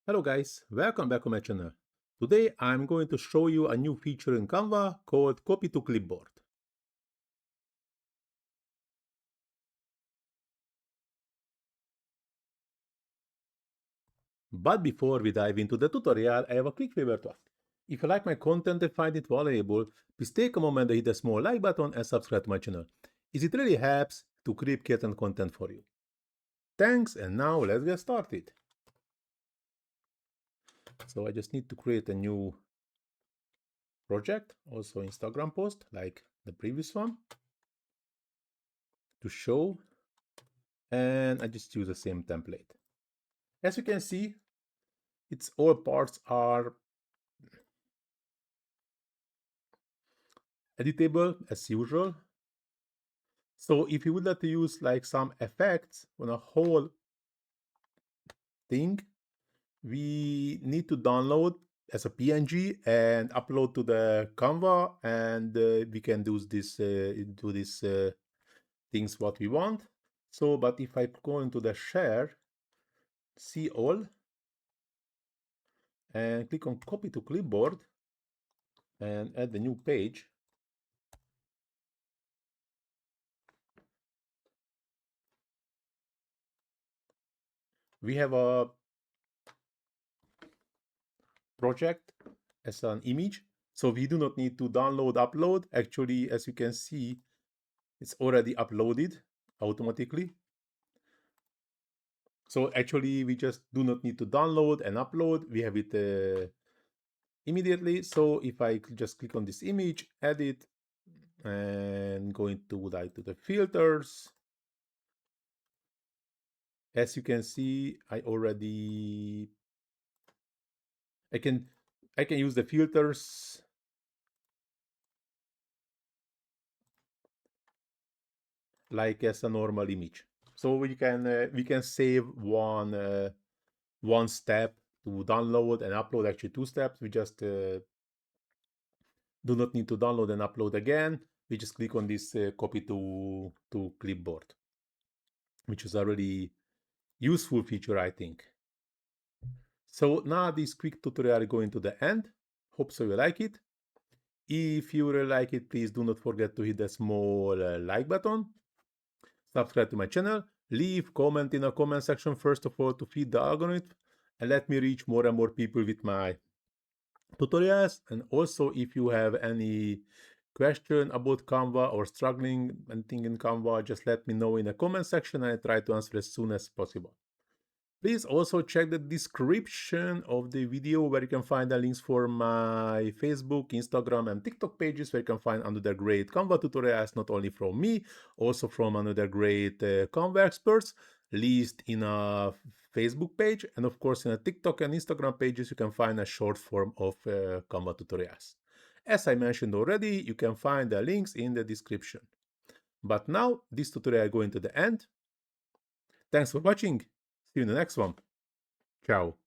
Hello guys, welcome back to my channel. Today I'm going to show you a new feature in Canva called Copy to Clipboard. But before we dive into the tutorial, I have a quick favor to ask. If you like my content and find it valuable, please take a moment to hit the small like button and subscribe to my channel, as it really helps to create content for you. Thanks, and now let's get started. So I just need to create a new project, also Instagram post like the previous one, to show, and I just use the same template. As you can see, its all parts are editable as usual. So if you would like to use like some effects on a whole thing, we need to download as a PNG and upload to the Canva, and we can do this things what we want. So, but if I go into the share, see all, and click on copy to clipboard and add the new page, we have a project as an image. So we do not need to download, upload. Actually, as you can see, it's already uploaded automatically. So actually, we just do not need to download and upload. We have it immediately. So if I just click on this image, edit, and go into to the filters, as you can see, I can use the filters like as a normal image. So we can save one step to download and upload. Actually, two steps. We just do not need to download and upload again. We just click on this copy to clipboard, which is a really useful feature, I think. So now this quick tutorial is going to the end. Hope so you like it. If you really like it, please do not forget to hit the small like button. Subscribe to my channel. Leave comment in the comment section first of all to feed the algorithm and let me reach more and more people with my tutorials. And also, if you have any question about Canva or struggling anything in Canva, just let me know in the comment section and I try to answer as soon as possible. Please also check the description of the video where you can find the links for my Facebook, Instagram, and TikTok pages, where you can find another great Canva tutorials, not only from me, also from another great Canva experts, list in a Facebook page, and of course in a TikTok and Instagram pages, you can find a short form of Canva tutorials. As I mentioned already, you can find the links in the description. But now, this tutorial is going to the end. Thanks for watching. See you in the next one. Ciao.